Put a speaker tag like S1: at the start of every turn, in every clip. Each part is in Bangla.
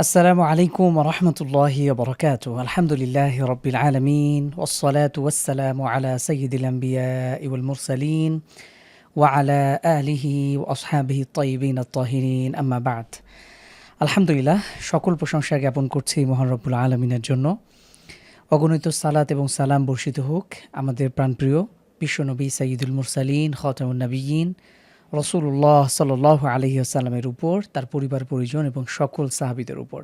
S1: আসসালামু আলাইকুম ওয়া রাহমাতুল্লাহি ওয়া বারাকাতুহু। আলহামদুলিল্লাহি রাব্বিল আলামিন ওয়াসসালাতু ওয়াসসালামু আলা সাইয়্যিদিল আমবিয়াই ওয়াল মুরসালিন ওয়া আলা আলিহি ওয়া আসহাবিহি আত-তাইয়্যিবিন আত-তাহিরিন আম্মা বা'দ। আলহামদুলিল্লাহ, সকল প্রশংসা জ্ঞাপন করছি মহান রব্বুল আলামিনের জন্য। অগণিত সালাত এবং সালাম বর্ষিত হোক আমাদের প্রাণপ্রিয় বিশ্বনবী সাইয়্যিদুল মুরসালিন খাতামুন নবিয়্যিন রাসূলুল্লাহ সাল্লাল্লাহু আলাইহি ওয়াসাল্লামের উপর, তার পরিবার পরিজন এবং সকল সাহাবীদের উপর।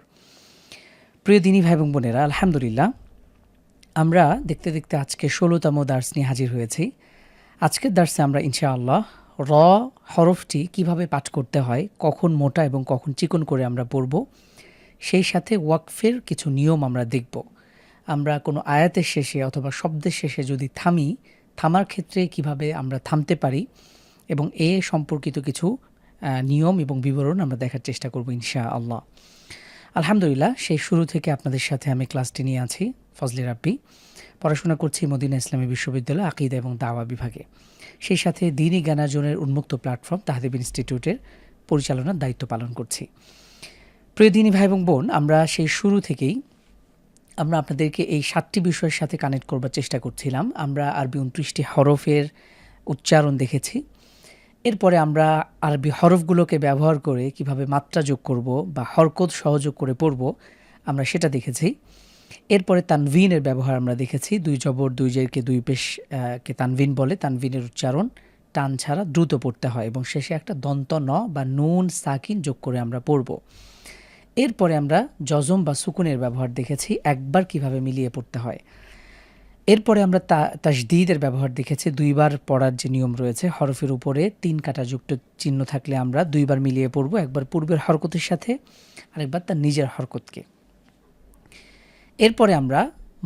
S1: প্রিয় দিনী ভাই এবং বোনেরা, আলহামদুলিল্লাহ আমরা দেখতে দেখতে আজকে ১৬তম দার্স নিয়ে হাজির হয়েছি। আজকের দার্সে আমরা ইনশাআল্লাহ র হরফটি কিভাবে পাঠ করতে হয়, কখন মোটা এবং কখন চিকন করে আমরা পড়ব, সেই সাথে ওয়াকফের কিছু নিয়ম আমরা দেখব। আমরা কোনো আয়াতের শেষে অথবা শব্দের শেষে যদি থামার ক্ষেত্রে কিভাবে আমরা থামতে পারি এবং এ সম্পর্কিত কিছু নিয়ম এবং বিবরণ আমরা দেখার চেষ্টা করব ইনশাআল্লাহ। আলহামদুলিল্লাহ, সেই শুরু থেকে আপনাদের সাথে আমি ক্লাসটি নিয়ে আছি। ফজলে রাব্বি, পড়াশোনা করছি মদিনা ইসলামী বিশ্ববিদ্যালয় আকীদা এবং দাওয়া বিভাগে। সেই সাথে দ্বীনি জ্ঞানার্জনের উন্মুক্ত প্ল্যাটফর্ম তাহদিব ইনস্টিটিউটের পরিচালনার দায়িত্ব পালন করছি। প্রিয় দিনী ভাই এবং বোন, আমরা সেই শুরু থেকেই আমরা আপনাদেরকে এই ৭টি বিষয়ের সাথে কানেক্ট করবার চেষ্টা করছিলাম। আমরা আরবি ২৯টি হরফের উচ্চারণ দেখেছি। এরপরে আমরা আরবি হরফগুলোকে ব্যবহার করে কিভাবে মাত্রা যোগ করব বা হরকত সহযোগ করে পড়ব, আমরা সেটা দেখেছি। এরপরে তানভিনের ব্যবহার আমরা দেখেছি। ২ জবর ২ জেরকে ২ পেশ কে তানভিন বলে। তানভিনের উচ্চারণ টান ছাড়া দ্রুত পড়তে হয় এবং শেষে একটা দন্ত ন বা নুন সাকিন যোগ করে আমরা পড়ব। এরপরে আমরা জজম বা সুকুনের ব্যবহার দেখেছি, একবার কিভাবে মিলিয়ে পড়তে হয়। এরপরে আমরা তাসদীদের ব্যবহার দেখেছি, ২ বার পড়ার যে নিয়ম রয়েছে। হরফের উপরে ৩ কাটা যুক্ত চিহ্ন থাকলে আমরা ২ বার মিলিয়ে পড়ব, একবার পূর্বের হরকতের সাথে আরেকবার তার নিজের হরকতকে। এরপরে আমরা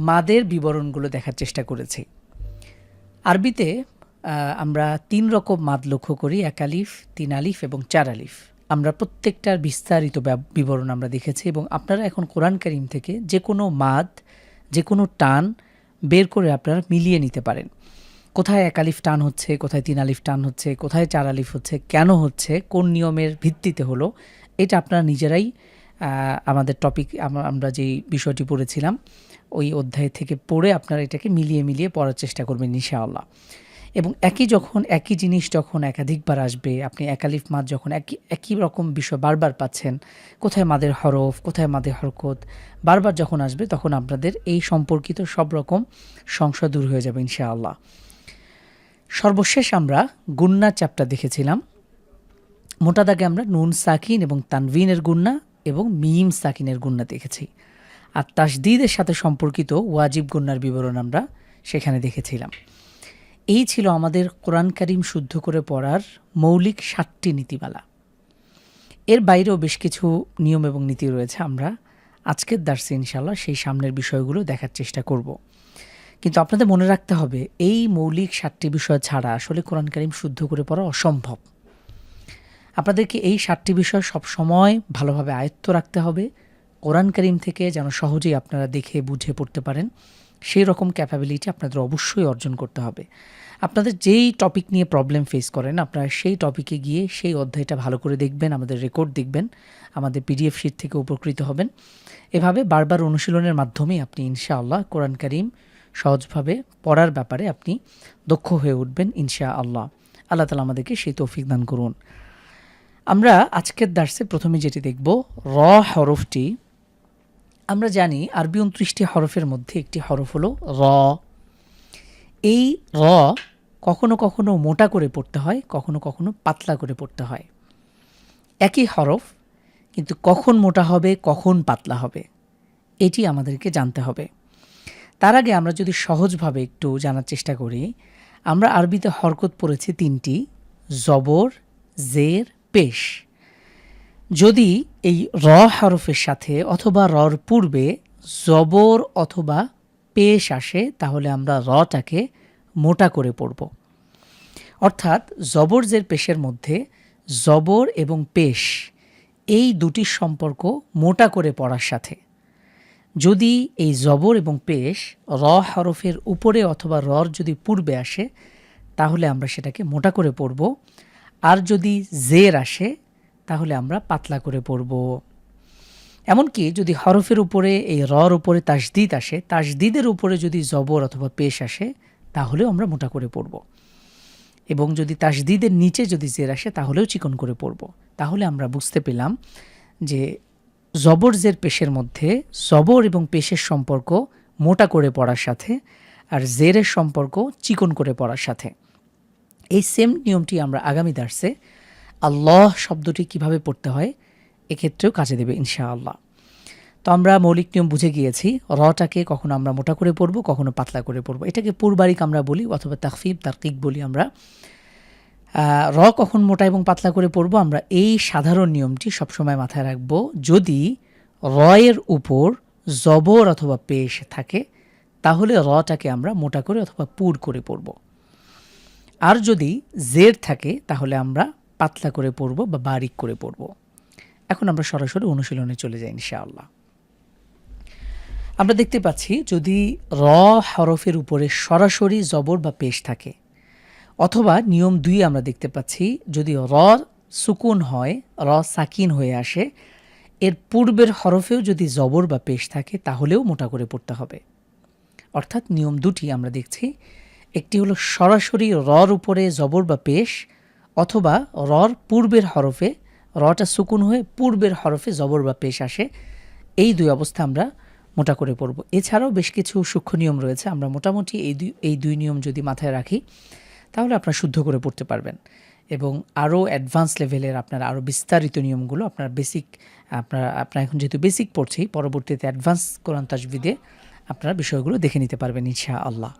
S1: মাদের বিবরণগুলো দেখার চেষ্টা করেছি। আরবিতে আমরা ৩ রকম মাদ লক্ষ্য করি, ১ আলিফ, ৩ আলিফ এবং ৪ আলিফ। আমরা প্রত্যেকটার বিস্তারিত বিবরণ আমরা দেখেছি এবং আপনারা এখন কোরআন কারীম থেকে যে কোনো মাদ, যে কোনো টান বের করে আপনারা মিলিয়ে নিতে পারেন। কোথায় ১ আলিফ টান হচ্ছে, কোথায় ৩ আলিফ টান হচ্ছে, কোথায় ৪ আলিফ হচ্ছে, কেন হচ্ছে, কোন নিয়মের ভিত্তিতে হলো, এটা আপনারা নিজেরাই আমাদের টপিক আমরা যেই বিষয়টি পড়েছিলাম ওই অধ্যায় থেকে পড়ে আপনারা এটাকে মিলিয়ে মিলিয়ে পড়ার চেষ্টা করবেন ইনশাআল্লাহ। এবং একই জিনিস যখন একাধিকবার আসবে, আপনি ১ আলিফ মাদ যখন একই রকম বিষয় বারবার পাচ্ছেন, কোথায় মাদের হরফ, কোথায় মাদের হরকত বারবার যখন আসবে, তখন আপনাদের এই সম্পর্কিত সব রকম সংশয় দূর হয়ে যাবে ইনশাআল্লাহ। সর্বশেষ আমরা গুন্না চ্যাপ্টার দেখেছিলাম। মোটা দাগে আমরা নুন সাকিন এবং তানভিনের গুন্না এবং মিম সাকিনের গুন্না দেখেছি। আর তাসদীদের সাথে সম্পর্কিত ওয়াজিব গুন্নার বিবরণ আমরা সেখানে দেখেছিলাম। এই ছিল আমাদের কোরআন কারীম শুদ্ধ করে পড়ার মৌলিক ৭টি নীতিমালা। এর বাইরেও বেশ কিছু নিয়ম এবং নীতি রয়েছে। আমরা আজকের দার্সে ইনশাআল্লাহ সেই সামনের বিষয়গুলো দেখার চেষ্টা করব। কিন্তু আপনাদের মনে রাখতে হবে, এই মৌলিক ৭টি বিষয় ছাড়া আসলে কোরআন কারীম শুদ্ধ করে পড়া অসম্ভব। আপনাদেরকে এই ৭টি বিষয় সবসময় ভালোভাবে আয়ত্ত রাখতে হবে। কোরআন কারীম থেকে যেন সহজেই আপনারা দেখে বুঝে পড়তে পারেন, সেই রকম ক্যাপাবিলিটি আপনাদের অবশ্যই অর্জন করতে হবে। আপনাদের যেই টপিক নিয়ে প্রবলেম ফেস করেন, আপনারা সেই টপিকে গিয়ে সেই অধ্যায়টা ভালো করে দেখবেন, আমাদের রেকর্ড দেখবেন, আমাদের পিডিএফ শিট থেকে উপকৃত হবেন। এভাবে বারবার অনুশীলনের মাধ্যমেই আপনি ইনশাআল্লাহ কোরআন কারীম সহজভাবে পড়ার ব্যাপারে আপনি দক্ষ হয়ে উঠবেন ইনশাআল্লাহ। আল্লাহ তাআলা আমাদেরকে সেই তৌফিক দান করুন। আমরা আজকের দার্সে প্রথমে যেটি দেখব, র হরফটি। আমরা জানি আরবি ২৯টি হরফের মধ্যে একটি হরফ হলো র। এই র কখনো কখনো মোটা করে পড়তে হয়, কখনো কখনো পাতলা করে পড়তে হয়। একই হরফ, কিন্তু কখন মোটা হবে কখন পাতলা হবে এটি আমাদেরকে জানতে হবে। তার আগে আমরা যদি সহজভাবে একটু জানার চেষ্টা করি, আমরা আরবিতে হরকত পড়েছি ৩টি, জবর, জের, পেশ। যদি এই র হরফের সাথে অথবা রর পূর্বে জবর অথবা পেশ আসে, তাহলে আমরা রটাকে মোটা করে পড়ব। অর্থাৎ জবর জের পেশের মধ্যে জবর এবং পেশ এই দুটির সম্পর্ক মোটা করে পড়ার সাথে। যদি এই জবর এবং পেশ র হরফের উপরে অথবা রর যদি পূর্বে আসে, তাহলে আমরা সেটাকে মোটা করে পড়ব। আর যদি জের আসে, তাহলে আমরা পাতলা করে পড়ব। এমনকি যদি হরফের উপরে এই রর উপরে তাসদিদ আসে, তাসদিদের উপরে যদি জবর অথবা পেশ আসে তাহলেও আমরা মোটা করে পড়ব, এবং যদি তাসদিদের নিচে যদি জের আসে তাহলেও চিকন করে পড়ব। তাহলে আমরা বুঝতে পেলাম যে জবর জের পেশের মধ্যে জবর এবং পেশের সম্পর্ক মোটা করে পড়ার সাথে আর জেরের সম্পর্ক চিকন করে পড়ার সাথে। এই সেম নিয়মটি আমরা আগামী দার্সে আল্লাহ শব্দটি কিভাবে পড়তে হয় এক্ষেত্রেও কাজে দেবে ইনশাআল্লাহ। তো আমরা মৌলিক নিয়ম বুঝে গিয়েছি। রটাকে কখনো আমরা মোটা করে পড়ব, কখনো পাতলা করে পড়ব। এটাকে পূর্বারিক আমরা বলি অথবা তাখফিফ তারকিক বলি আমরা। র কখন মোটা এবং পাতলা করে পড়ব, আমরা এই সাধারণ নিয়মটি সবসময় মাথায় রাখব। যদি রয়ের উপর জবর অথবা পেশ থাকে তাহলে রটাকে আমরা মোটা করে অথবা পুর করে পড়ব, আর যদি জের থাকে তাহলে আমরা পাতলা করে পড়ব বা বারিক করে পড়ব। এখন আমরা সরাসরি অনুশীলনে চলে যাই ইনশাআল্লাহ। আমরা দেখতে পাচ্ছি যদি র হরফের উপরে সরাসরি জবর বা পেশ থাকে, অথবা নিয়ম 2 আমরা দেখতে পাচ্ছি যদি র সুকুন হয়, র সাকিন হয়ে আসে, এর পূর্বের হরফেও যদি জবর বা পেশ থাকে তাহলেও মোটা করে পড়তে হবে। অর্থাৎ নিয়ম 2টি আমরা দেখছি, একটি হলো সরাসরি রর উপরে জবর বা পেশ, অথবা রর পূর্বের হরফে রটা সুকুন হয়ে পূর্বের হরফে জবর বা পেশ আসে। এই 2 অবস্থা আমরা মোটা করে পড়ব। এছাড়াও বেশ কিছু সূক্ষ্ম নিয়ম রয়েছে, আমরা মোটামুটি এই দুই নিয়ম যদি মাথায় রাখি তাহলে আপনারা শুদ্ধ করে পড়তে পারবেন, এবং আরও অ্যাডভান্স লেভেলের আপনার আরও বিস্তারিত নিয়মগুলো আপনার বেসিক আপনারা এখন যেহেতু বেসিক পড়ছেই, পরবর্তীতে অ্যাডভান্স কোরআন তাজবিদে আপনারা বিষয়গুলো দেখে নিতে পারবেন ইনশাআল্লাহ।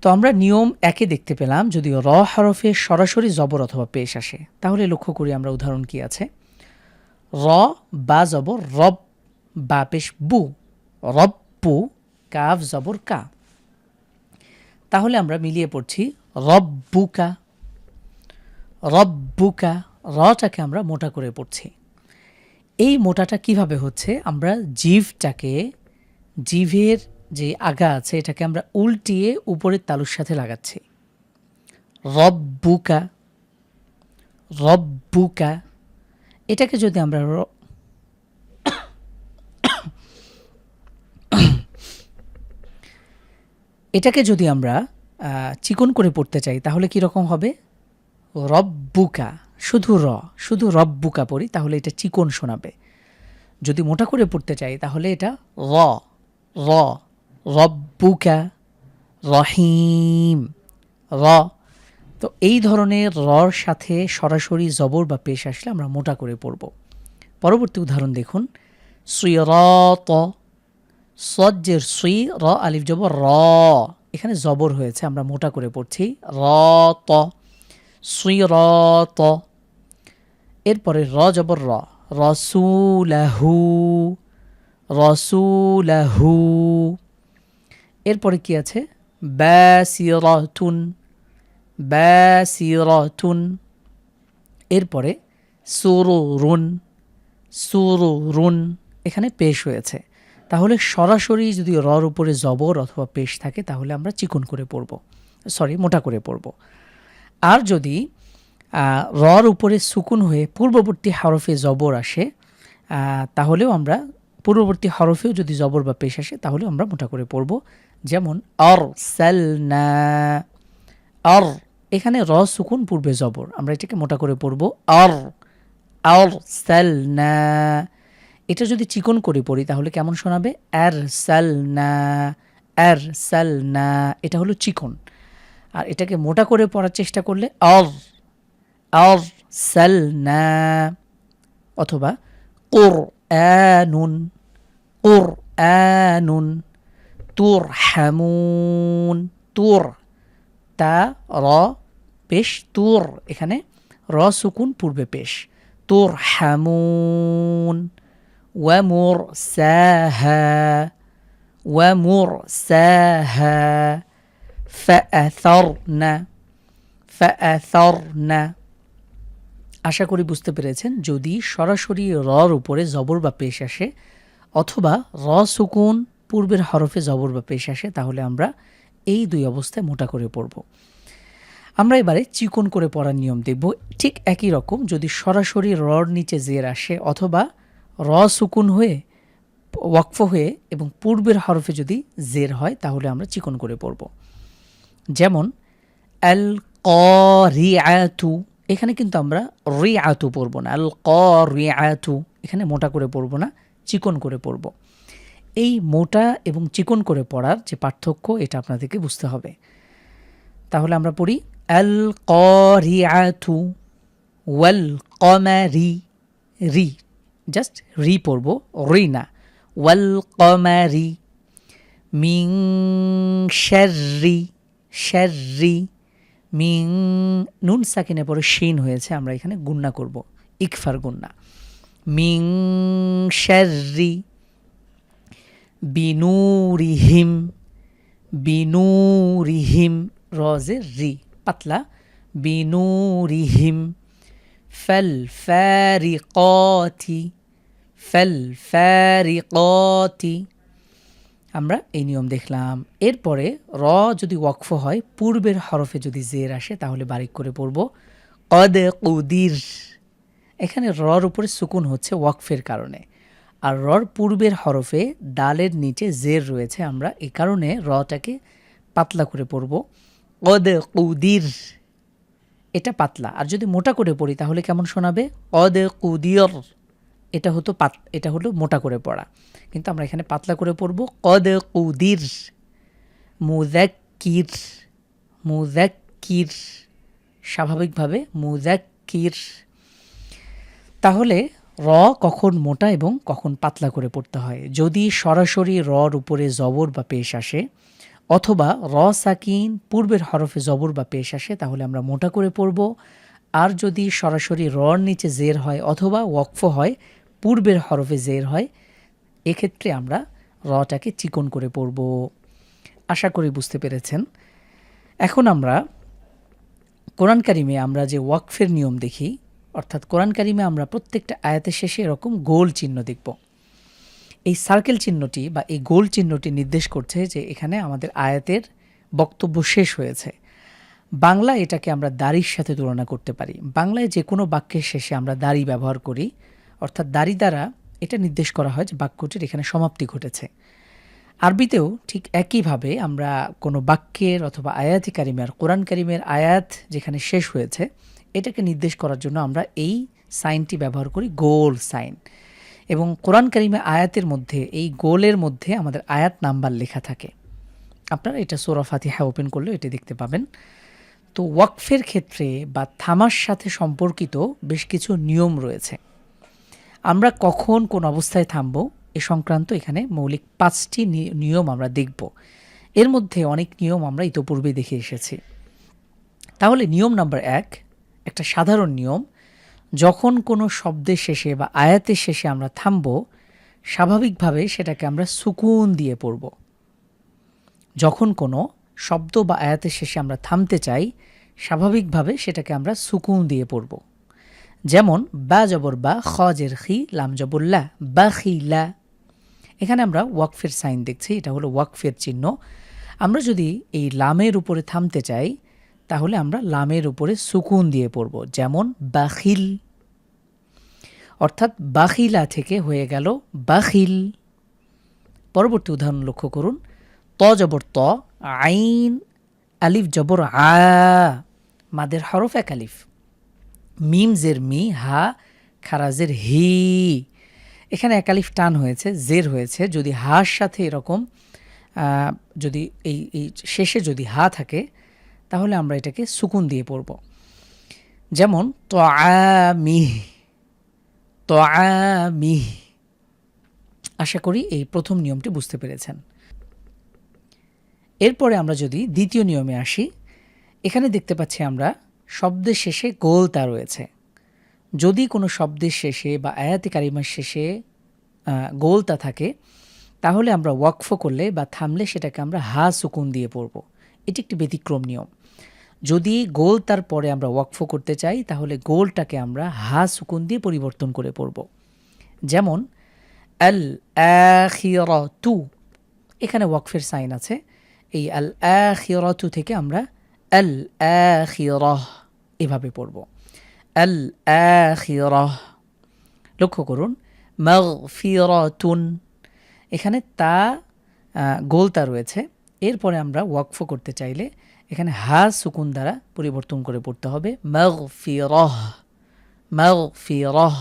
S1: তো আমরা নিয়ম 1 দেখতে পেলাম, যদি র হরফে সরাসরি জবর অথবা পেশ আসে তাহলে লক্ষ্য করি আমরা উদাহরণ কি আছে। র বা জবর রব, বা পেশ বু, রব্বু, কাফ জবর কা। তাহলে আমরা মিলিয়ে পড়ছি রব্বুকা, রব্বুকা। রটাকে আমরা মোটা করে পড়ছি। এই মোটাটা কিভাবে হচ্ছে, আমরা জিভের যে আগা আছে এটাকে আমরা উল্টিয়ে উপরের তালুর সাথে লাগাচ্ছি। রব্বুকা, রব্বুকা। এটাকে যদি আমরা চিকন করে পড়তে চাই তাহলে কি রকম হবে, রব্বুকা, শুধু রব্বুকা পড়ি তাহলে এটা চিকন শোনাবে। যদি মোটা করে পড়তে চাই তাহলে এটা র র রব্বুকা রহিম র। তো এই ধরনের রর সাথে সরাসরি জবর বা পেশ আসলে আমরা মোটা করে পড়ব। পরবর্তী উদাহরণ দেখুন, সিরাত, সজ্জের সুই, র আলিফ জবর র, এখানে জবর হয়েছে আমরা মোটা করে পড়ছি রত, সিরাত। এরপরে র জবর র, রসুলাহু, রসুলাহু। এরপরে কি আছে, বাসিরাতুন, বাসিরাতুন। এরপরে সুরুরুন, সুরুরুন, এখানে পেশ হয়েছে। তাহলে সরাসরি যদি রর উপরে জবর অথবা পেশ থাকে তাহলে আমরা চিকন করে পড়ব, মোটা করে পড়ব। আর যদি রর উপরে সুকুন হয়ে পূর্ববর্তী হরফে জবর আসে তাহলেও আমরা পূর্ববর্তী হরফেও যদি জবর বা পেশ আসে তাহলে আমরা মোটা করে পড়ব। যেমন আরসালনা, আর, এখানে র সুকুন পূর্বে জবর, আমরা এটাকে মোটা করে পড়ব আরসালনা। এটা যদি চিকন করে পড়ি তাহলে কেমন শোনাবে, আরসালনা, আরসালনা। এটা হলো চিকন। আর এটাকে মোটা করে পড়ার চেষ্টা করলে আরসালনা, অথবা কুরআনুন, কুরআনুন, তুরহামুন, তুর, তা র পেশ, তুর, এখানে র সুকুন পূর্বে পেশ, তুরহামুন। ওয়ামুরসাহা, ওয়ামুরসাহা, ফাআসারনা, ফাআসারনা। আশা করি বুঝতে পেরেছেন, যদি সরাসরি রর উপরে জবর বা পেশ আসে অথবা র সুকুন পূর্বের হরফে জবর বা পেশ আসে তাহলে আমরা এই 2 অবস্থায় মোটা করে পড়ব। আমরা এবারে চিকন করে পড়ার নিয়ম দেখব। ঠিক একই রকম যদি সরাসরি রর নিচে জের আসে অথবা র সুকুন হয়ে ওয়াকফ হয়ে এবং পূর্বের হরফে যদি জের হয় তাহলে আমরা চিকন করে পড়ব। যেমন আল ক্বারিআতু, এখানে কিন্তু আমরা রিআতু পড়ব না, আল ক্বারিআতু এখানে মোটা করে পড়ব না, চিকন করে পড়ব। এই মোটা এবং চিকন করে পড়ার যে পার্থক্য এটা আপনাদেরকে বুঝতে হবে। তাহলে আমরা পড়ি আল ক্বারিআতু ওয়াল কমারি, রি জাস্ট রি পড়ব, রি না, ওয়াল কমারি মিং শাররি, শাররি মিং, নুন সাকিনে পরে শিন হয়েছে, আমরা এখানে গুন্না করব, ইকফার গুন্না, মিং শাররি বিনুরিহিম, বিনুরিহিম রজে রি পাতলা, বিনুরিহিম ফাল ফারিকাতি, ফাল ফারিকাতি। আমরা এই নিয়ম দেখলাম। এরপরে র যদি ওয়াকফ হয় পূর্বের হরফে যদি জের আসে তাহলে বারিক করে পড়ব কদ কুদির। এখানে রর উপরে সুকুন হচ্ছে ওয়াকফের কারণে, আর রর পূর্বের হরফে দালের নিচে জের রয়েছে, আমরা এই কারণে রটাকে পাতলা করে পড়ব কদ কুদির, এটা পাতলা। আর যদি মোটা করে পড়ি তাহলে কেমন শোনাবে, কদ কুদির, এটা হলো মোটা করে পড়া, কিন্তু আমরা এখানে পাতলা করে পড়ব কদ কুদির। মুযাক্কির, মুযাক্কির স্বাভাবিকভাবে মুযাক্কির। তাহলে র কখন মোটা এবং কখন পাতলা করে পড়তে হয়। যদি সরাসরি রর উপরে জবর বা পেশ আসে অথবা র সাকিন পূর্বের হরফে জবর বা পেশ আসে তাহলে আমরা মোটা করে পড়ব। আর যদি সরাসরি রর নিচে জের হয় অথবা ওয়াকফ হয় পূর্বের হরফে জের হয় এক্ষেত্রে আমরা রটাকে চিকন করে পড়ব। আশা করি বুঝতে পেরেছেন। এখন আমরা কোরআন কারিমে আমরা যে ওয়াকফের নিয়ম দেখি, অর্থাৎ কোরআন কারিমে আমরা প্রত্যেকটা আয়াতের শেষে এরকম গোল চিহ্ন দেখব। এই সার্কেল চিহ্নটি বা এই গোল চিহ্নটি নির্দেশ করছে যে এখানে আমাদের আয়াতের বক্তব্য শেষ হয়েছে। বাংলা এটাকে আমরা দাড়ির সাথে তুলনা করতে পারি। বাংলায় যে কোনো বাক্যের শেষে আমরা দাড়ি ব্যবহার করি, অর্থাৎ দাড়ি দ্বারা এটা নির্দেশ করা হয় যে বাক্যটির এখানে সমাপ্তি ঘটেছে। আরবিতেও ঠিক একইভাবে আমরা কোনো বাক্যের অথবা আয়াতি কারিমের, কোরআন কারিমের আয়াত যেখানে শেষ হয়েছে এটাকে নির্দেশ করার জন্য আমরা এই সাইনটি ব্যবহার করি, গোল সাইন। এবং কোরআন কারিমে আয়াতের মধ্যে এই গোলের মধ্যে আমাদের আয়াত নাম্বার লেখা থাকে। আপনারা এটা সূরা ফাতিহা ওপেন করলে এটা দেখতে পাবেন। তো ওয়াকফের ক্ষেত্রে বা থামার সাথে সম্পর্কিত বেশ কিছু নিয়ম রয়েছে। আমরা কখন কোন অবস্থায় থামব এ সংক্রান্ত এখানে মৌলিক 5টি নিয়ম আমরা দেখব। এর মধ্যে অনেক নিয়ম আমরা ইতোপূর্বে দেখে এসেছি। তাহলে নিয়ম নাম্বার 1, একটা সাধারণ নিয়ম, যখন কোনো শব্দের শেষে বা আয়াতের শেষে আমরা থামব স্বাভাবিকভাবে সেটাকে আমরা সুকুন দিয়ে পড়ব। যখন কোনো শব্দ বা আয়াতের শেষে আমরা থামতে চাই স্বাভাবিকভাবে সেটাকে আমরা সুকুন দিয়ে পড়ব। যেমন বা জবর বা, খ জের খি, লাম জবর লা, বাখিলা। এখানে আমরা ওয়াকফের সাইন দেখছি, এটা হলো ওয়াকফের চিহ্ন। আমরা যদি এই লামের উপরে থামতে চাই তাহলে আমরা লামের উপরে সুকুন দিয়ে পড়ব। যেমন বাখিল, অর্থাৎ বাখিলা থেকে হয়ে গেল বাখিল। পরবর্তী উদাহরণ লক্ষ্য করুন, ত জবর ত, আইন আলিফ জবর আ, মাদের হরফ এক আলিফ, মিম জের মি, হা খারাজের হি। এখানে এক আলিফ টান হয়েছে, জের হয়েছে। যদি হার সাথে এরকম যদি এই শেষে যদি হা থাকে তাহলে আমরা এটাকে সুকুন দিয়ে পড়ব। যেমন তাআমিহ, তাআমিহ। আশা করি এই প্রথম নিয়মটি বুঝতে পেরেছেন। এরপরে আমরা যদি দ্বিতীয় নিয়মে আসি, এখানে দেখতে পাচ্ছি আমরা শব্দের শেষে গোলতা রয়েছে। যদি কোনো শব্দের শেষে বা আয়াতে কারিমার শেষে গোলতা থাকে তাহলে আমরা ওয়াকফ করলে বা থামলে সেটাকে আমরা হা সুকুন দিয়ে পড়ব। এটি একটি ব্যতিক্রম নিয়ম। যদি গোলতার পরে আমরা ওয়াকফ করতে চাই তাহলে গোলটাকে আমরা হা সুকুন দিয়ে পরিবর্তন করে পড়ব। যেমন আল আখিরাতু, এখানে ওয়াকফের সাইন আছে। এই আল আখিরাতু থেকে আমরা আল আখিরাহ এভাবে পড়ব, আল আখিরাহ। লক্ষ্য করুন, মাগফিরাতুন, এখানে তা গোলতা রয়েছে। এরপরে আমরা ওয়াকফ করতে চাইলে এখানে হা সুকুন দ্বারা পরিবর্তন করে পড়তে হবে মাগফিরাহ, মাগফিরাহ।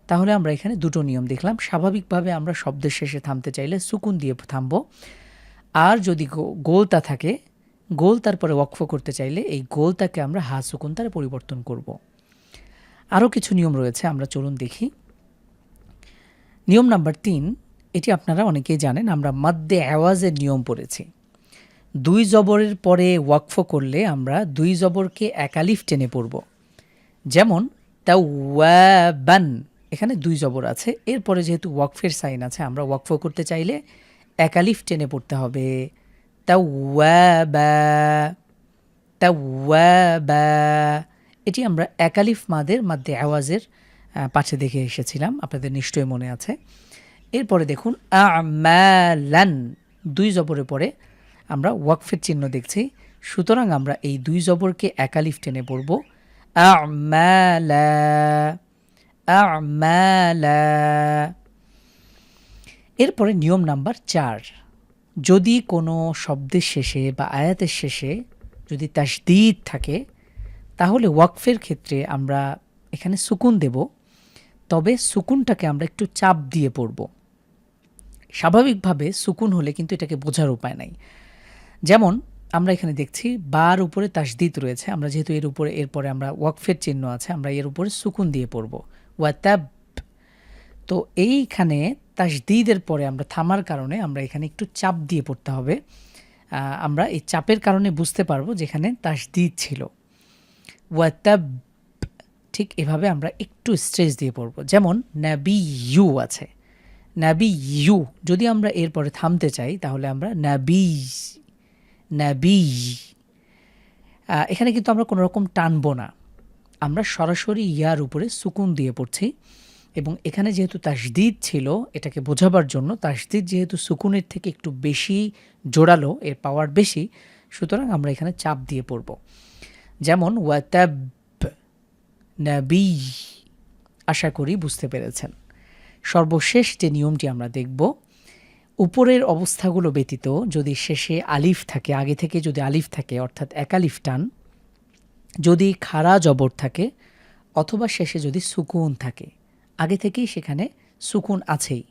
S1: তাহলে আমরা এখানে দুটো নিয়ম দেখলাম। স্বাভাবিকভাবে আমরা শব্দের শেষে থামতে চাইলে সুকুন দিয়ে থামবো, আর যদি গোলতা থাকে, গোলতার পরে ওয়াকফ করতে চাইলে এই গোলতাকে আমরা হা সুকুন দ্বারা পরিবর্তন করব। আরও কিছু নিয়ম রয়েছে, আমরা চলুন দেখি। নিয়ম নাম্বার 3, এটি আপনারা অনেকেই জানেন, আমরা মাদ্দে আওয়াজের নিয়ম পড়েছি। 2 জবরের পরে ওয়াকফ করলে আমরা 2 জবরকে এক আলিফ টেনে পড়ব। যেমন তাওয়াবান, এখানে 2 জবর আছে, এরপরে যেহেতু ওয়াকফের সাইন আছে আমরা ওয়াকফ করতে চাইলে এক আলিফ টেনে পড়তে হবে তাওয়াবা, তাওয়াবা। এটি আমরা এক আলিফ মাদ্দে আওয়াজের পাশে দেখে এসেছিলাম, আপনাদের নিশ্চয়ই মনে আছে। এরপরে দেখুন আমালান, 2 জবরের পরে আমরা ওয়াকফের চিহ্ন দেখছি, সুতরাং আমরা এই 2 জবরকে এক আলিফ টেনে পড়ব আমালা, আমালা। এরপরে নিয়ম নাম্বার 4, যদি কোনো শব্দের শেষে বা আয়াতের শেষে যদি তাসদীদ থাকে তাহলে ওয়াকফের ক্ষেত্রে আমরা এখানে সুকুন দেব, তবে সুকুনটাকে আমরা একটু চাপ দিয়ে পড়ব। স্বাভাবিকভাবে সুকুন হলে কিন্তু এটাকে বোঝার উপায় নাই। যেমন আমরা এখানে দেখছি বার উপরে তাসদীদ রয়েছে, আমরা যেহেতু এরপরে আমরা ওয়াকফের চিহ্ন আছে, আমরা এর উপরে সুকুন দিয়ে পড়ব ওয়াতাব। তো এইখানে তাসদীদের পরে আমরা থামার কারণে আমরা এখানে একটু চাপ দিয়ে পড়তে হবে। আমরা এই চাপের কারণে বুঝতে পারবো যেখানে তাসদীদ ছিল ওয়াতাব, ঠিক এভাবে আমরা একটু স্ট্রেস দিয়ে পড়ব। যেমন নাবি ইউ আছে, নাবি ইউ, যদি আমরা এরপরে থামতে চাই তাহলে আমরা নাবি, নাবি। এখানে কিন্তু আমরা কোনো রকম টানবো না, আমরা সরাসরি ইয়ার উপরে সুকুন দিয়ে পড়ছি। এবং এখানে যেহেতু তাসদীদ ছিল, এটাকে বোঝাবার জন্য তাসদীদ যেহেতু সুকুনের থেকে একটু বেশি জোরালো, এর পাওয়ার বেশি, সুতরাং আমরা এখানে চাপ দিয়ে পড়ব। যেমন ওয়াতাব নাবি। আশা করি বুঝতে পেরেছেন। সর্বশেষ যে নিয়মটি আমরা দেখব, উপরের অবস্থাগুলো ব্যতীত যদি শেষে আলিফ থাকে, আগে থেকে যদি আলিফ থাকে অর্থাৎ এক আলিফ টান, যদি খাড়া জবর থাকে, অথবা শেষে যদি সুকুন থাকে, আগে থেকেই সেখানে সুকুন আছেই,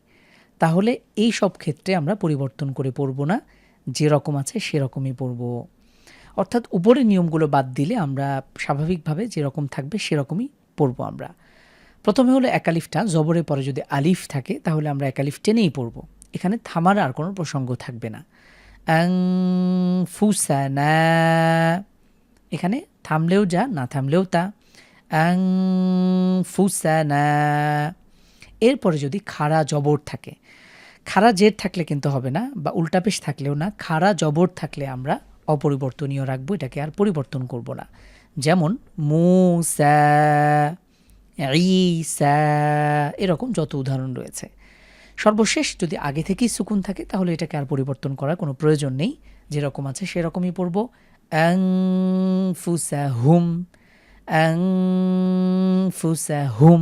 S1: তাহলে এই সব ক্ষেত্রে আমরা পরিবর্তন করে পড়ব না, যেরকম আছে সেরকমই পড়ব। অর্থাৎ উপরের নিয়মগুলো বাদ দিলে আমরা স্বাভাবিকভাবে যেরকম থাকবে সেরকমই পড়ব আমরা। প্রথমে হলো এক আলিফ টান, জবরের পরে যদি আলিফ থাকে তাহলে আমরা এক আলিফ টেনেই পড়ব, এখানে থামার আর কোনো প্রসঙ্গ থাকবে না। আনফুসানা, এখানে থামলেও যা, না থামলেও তা। আনফুসানা। এরপরে যদি খাড়া জবর থাকে, খাড়া জের থাকলে কিন্তু হবে না, বা উল্টা পেশ থাকলেও না, খাড়া জবর থাকলে আমরা অপরিবর্তনীয় রাখবো, এটাকে আর পরিবর্তন করব না। যেমন মুসা, ঈসা, এরকম যত উদাহরণ রয়েছে। সর্বশেষ যদি আগে থেকেই সুকুন থাকে তাহলে এটাকে আর পরিবর্তন করার কোনো প্রয়োজন নেই, যেরকম আছে সেরকমই পড়ব। আনফুসাহুম, আনফুসাহুম।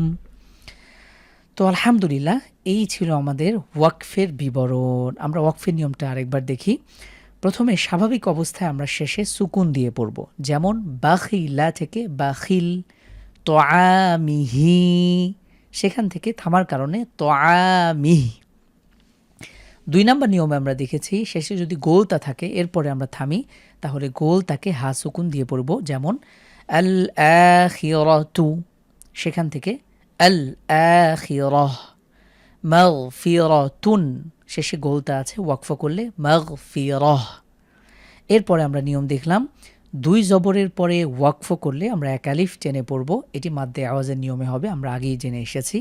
S1: তো আলহামদুলিল্লাহ, এই ছিল আমাদের ওয়াকফের বিবরণ। আমরা ওয়াকফের নিয়মটা আরেকবার দেখি। প্রথমে স্বাভাবিক অবস্থায় আমরা শেষে সুকুন দিয়ে পড়ব, যেমন বাখিলা থেকে বাখিল, তোয়ামিহি, সেখান থেকে থামার কারণে তোয়ামিহি। 2 নম্বর নিয়মে আমরা দেখেছি শেষে যদি গোলতা থাকে এরপরে আমরা থামি, তাহলে গোলতাকে হা সুকুন দিয়ে পড়ব, যেমন আল আখিরাতু, সেখান থেকে আল আখিরাহ। মাগফিরাতুন, শেষে গোলতা আছে, ওয়াকফ করলে মাগফিরাহ। এরপরে আমরা নিয়ম দেখলাম 2 জবরের পরে ওয়াকফ করলে আমরা এক আলিফ টেনে পড়ব, এটি মাদ্দে আওয়াজের নিয়মে হবে, আমরা আগেই জেনে এসেছি।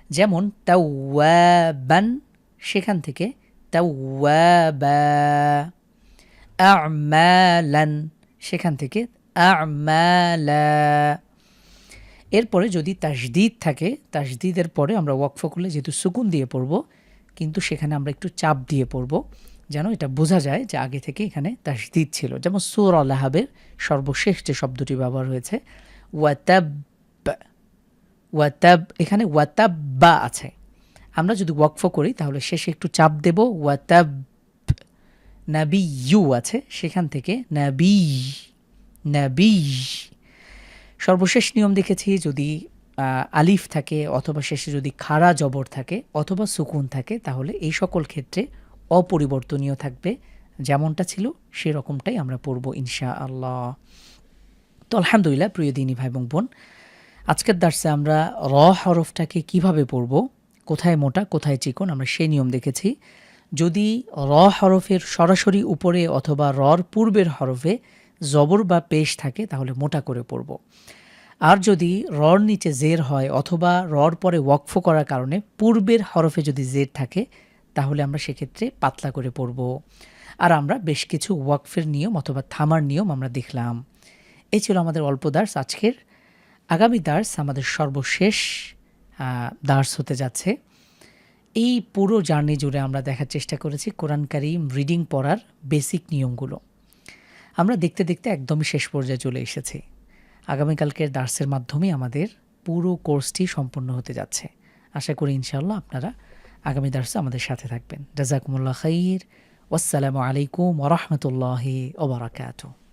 S1: যেমন তাওয়াবান, সেখান থেকে তাওয়াবা। আমালান, সেখান থেকে আমালা। এরপরে যদি তাসদীদ থাকে, তাসদীদের পরে আমরা ওয়াকফ করলে যেহেতু সুকুন দিয়ে পড়ব, কিন্তু সেখানে আমরা একটু চাপ দিয়ে পড়ব, যেন এটা বোঝা যায় যে আগে থেকে এখানে তাসদীদ ছিল। যেমন সূরা লাহাবের সর্বশেষ যে শব্দটি ব্যবহার হয়েছে ওয়াতাব, ওয়াতাব, এখানে ওয়াতাব্বা আছে, আমরা যদি ওয়াকফ করি তাহলে শেষে একটু চাপ দেব, ওয়াতাব, নাবি ইউ আছে, সেখান থেকে নাবি, নাবি। সর্বশেষ নিয়ম দেখেছি, যদি আলিফ থাকে অথবা শেষে যদি খাড়া জবর থাকে অথবা সুকুন থাকে তাহলে এই সকল ক্ষেত্রে অপরিবর্তনীয় থাকবে, যেমনটা ছিল সেরকমটাই আমরা পড়ব ইনশাআল্লাহ। তো আলহামদুলিল্লাহ প্রিয় দিনী ভাই এবং বোন, আজকের দার্সে আমরা র হরফটাকে কিভাবে পড়ব, কোথায় মোটা কোথায় চিকন, আমরা সেই নিয়ম দেখেছি। যদি র হরফের সরাসরি উপরে অথবা রর পূর্বের হরফে জবর বা পেশ থাকে তাহলে মোটা করে পড়ব। আর যদি রর নিচে জের হয় অথবা রর পরে ওয়াকফ করার কারণে পূর্বের হরফে যদি জের থাকে তাহলে আমরা সেক্ষেত্রে পাতলা করে পড়ব। আর আমরা বেশ কিছু ওয়াকফের নিয়ম অথবা থামার নিয়ম আমরা দেখলাম। এই ছিল আমাদের অল্প দার্স আজকের। আগামী দার্স আমাদের সর্বশেষ দার্স হতে যাচ্ছে। এই পুরো জার্নি জুড়ে আমরা দেখার চেষ্টা করেছি কোরআন কারীম রিডিং পড়ার বেসিক নিয়মগুলো। আমরা দেখতে দেখতে একদমই শেষ পর্যায়ে চলে এসেছি। আগামীকালকের দার্সের মাধ্যমে আমাদের পুরো কোর্সটি সম্পূর্ণ হতে যাচ্ছে। আশা করি ইনশাআল্লাহ আপনারা আগামী দার্সে আমাদের সাথে থাকবেন। জাযাকুমুল্লাহ খাইর। ওয়াসসালামু আলাইকুম ওয়া রাহমাতুল্লাহি ওয়া বারাকাতুহু।